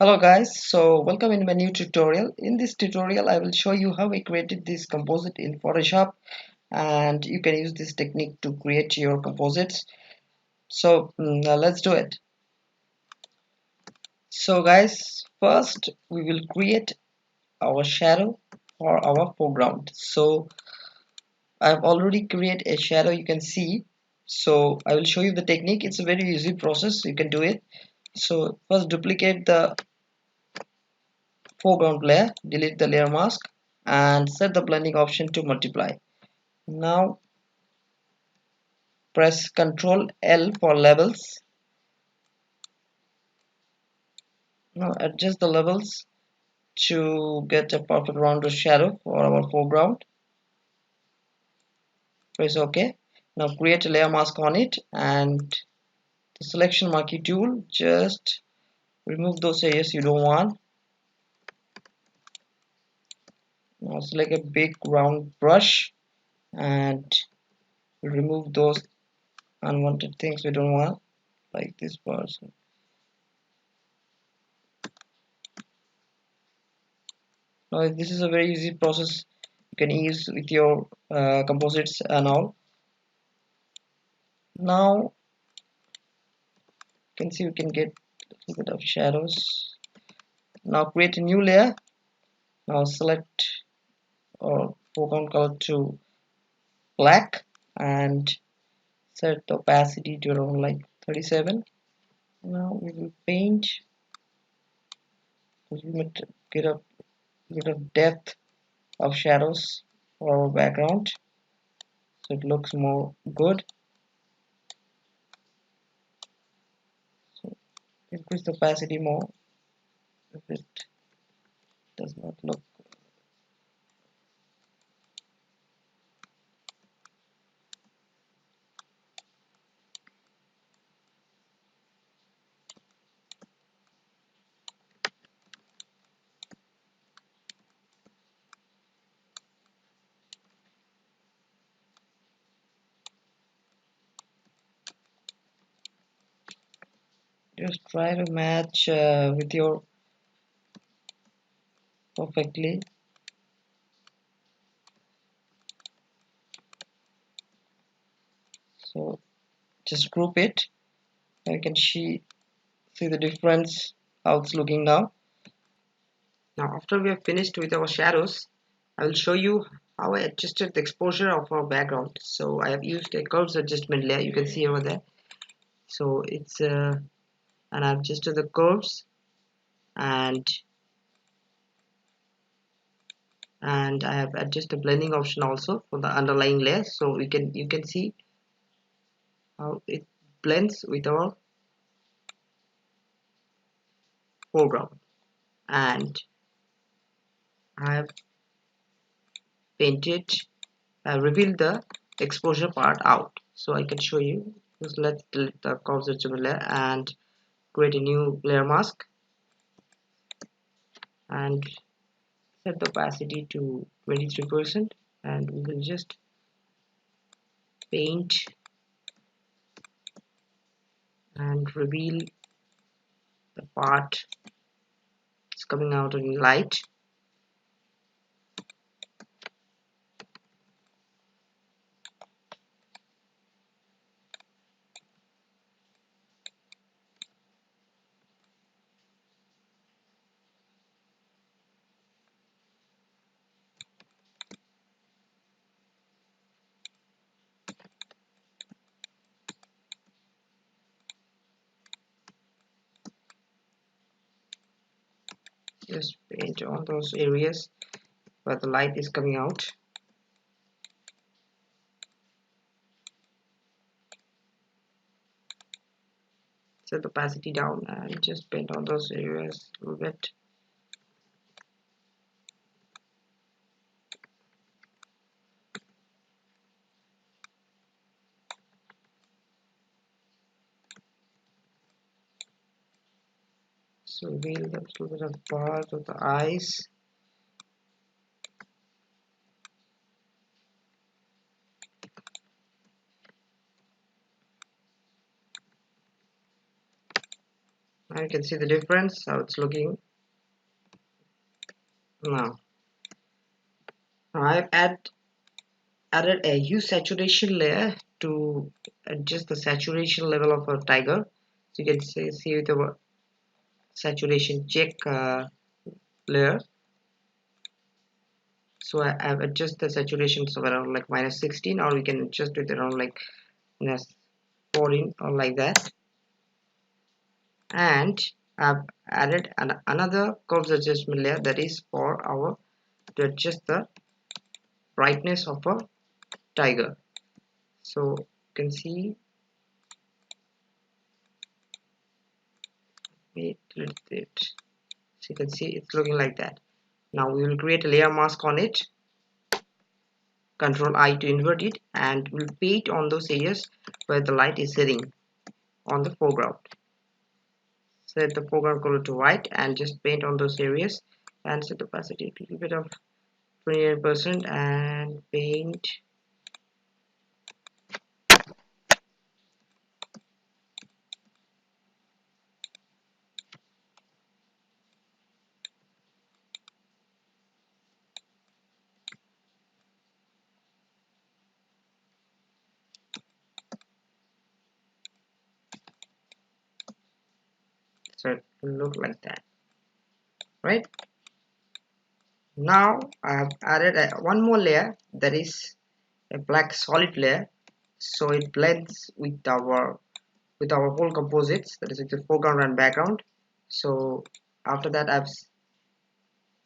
Hello guys, so welcome in my new tutorial. In this tutorial I will show you how I created this composite in Photoshop, and you can use this technique to create your composites. So now let's do it. So guys, first we will create our shadow or our foreground. So I've already created a shadow, you can see. So I will show you the technique. It's a very easy process, you can do it. So first duplicate the foreground layer, delete the layer mask, and set the blending option to multiply. Now press Ctrl L for levels. Now adjust the levels to get a perfect rounded shadow for our foreground. Press OK. Now create a layer mask on it, and the selection marquee tool, just remove those areas you don't want. Now select a big round brush and remove those unwanted things we don't want, like this person. Now this is a very easy process you can use with your composites and all. Now you can see we can get a little bit of shadows. Now create a new layer. Now select or foreground color to black and set the opacity to around like 37. Now we will paint. We might get a bit of depth of shadows for our background, so it looks more good. So increase the opacity more if it does not look. Just try to match with your perfectly. So just group it. You can see the difference how it's looking now. Now after we have finished with our shadows, I will show you how I adjusted the exposure of our background. So I have used a curves adjustment layer, you can see over there. So it's and I've adjusted the curves, and I have adjusted the blending option also for the underlying layer, so you can see how it blends with our foreground. And I have painted revealed the exposure part out, so I can show you. Just let's delete the curves adjustment layer and create a new layer mask and set the opacity to 23%, and we will just paint and reveal the part is coming out in light. Just paint on those areas where the light is coming out. Set the opacity down and just paint on those areas a little bit. So reveal the little bit of part of the eyes. and you can see the difference how it's looking now. I've added a hue saturation layer to adjust the saturation level of a tiger. So you can see the saturation check layer. So I've adjusted the saturation to around like -16, or we can adjust it around like -14 or like that. And I've added another curves adjustment layer that is for our to adjust the brightness of a tiger. So you can see it. So you can see it's looking like that. Now we will create a layer mask on it. Control I to invert it, and we'll paint on those areas where the light is hitting on the foreground. Set the foreground color to white and just paint on those areas, and set the opacity to a little bit of 28% and paint. So it will look like that, right? Now I have added one more layer, that is a black solid layer, so it blends with our whole composites, that is with the foreground and background. So after that I've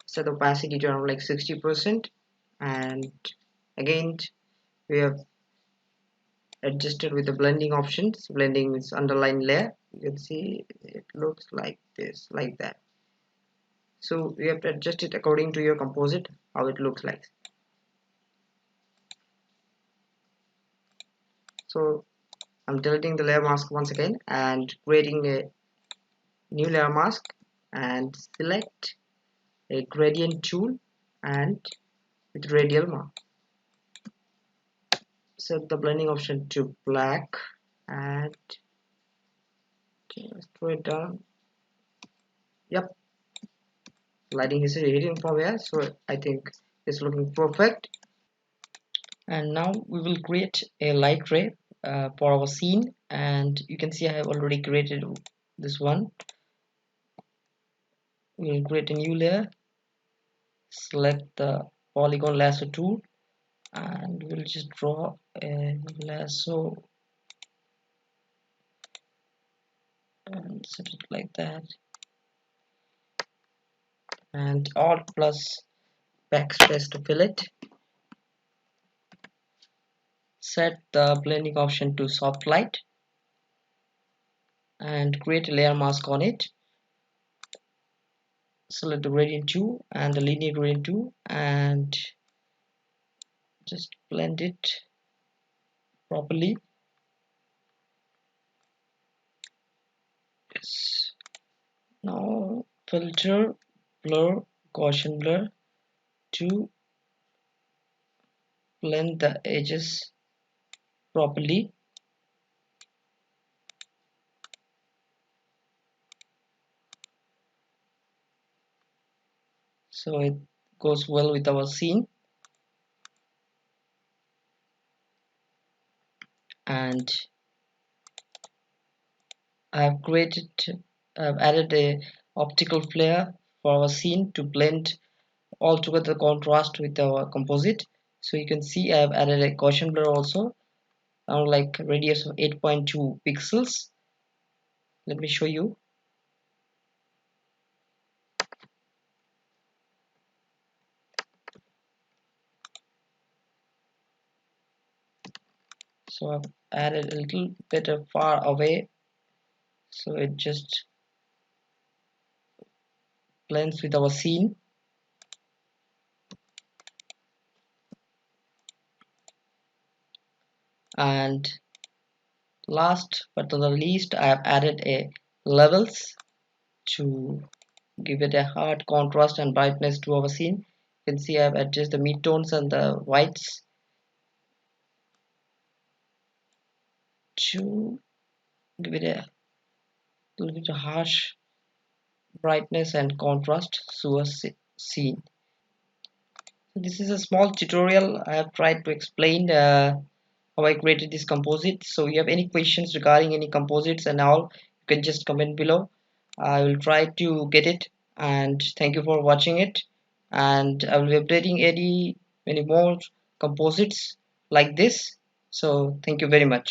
set the opacity to around like 60%, and again we have adjusted with the blending options. Blending is underline layer. You can see it looks like this, like that. So you have to adjust it according to your composite, how it looks like. So I'm deleting the layer mask once again and creating a new layer mask, and select a gradient tool and with radial mark. Set the blending option to black and just throw it down. Yep, lighting is hitting from here, so I think it's looking perfect. And now we will create a light ray for our scene, and you can see I have already created this one. We will create a new layer, select the polygon lasso tool, and we'll just draw a lasso and set it like that, and Alt plus backspace to fill it. Set the blending option to soft light and create a layer mask on it. Select the gradient 2 and the linear gradient 2 and just blend it properly. Yes. Now filter, blur, Gaussian blur to blend the edges properly. So it goes well with our scene. And I've added a optical flare for our scene to blend all together contrast with our composite. So you can see I've added a Gaussian blur also, around like radius of 8.2 pixels. Let me show you. So I've added a little bit of far away, so it just blends with our scene. And last but not the least, I have added a levels to give it a hard contrast and brightness to our scene. You can see I've adjusted the midtones and the whites to give it a little bit harsh brightness and contrast through a scene. So this is a small tutorial I have tried to explain how I created this composite. So if you have any questions regarding any composites and all, you can just comment below. I will try to get it, and thank you for watching it, and I will be updating any many more composites like this. So thank you very much.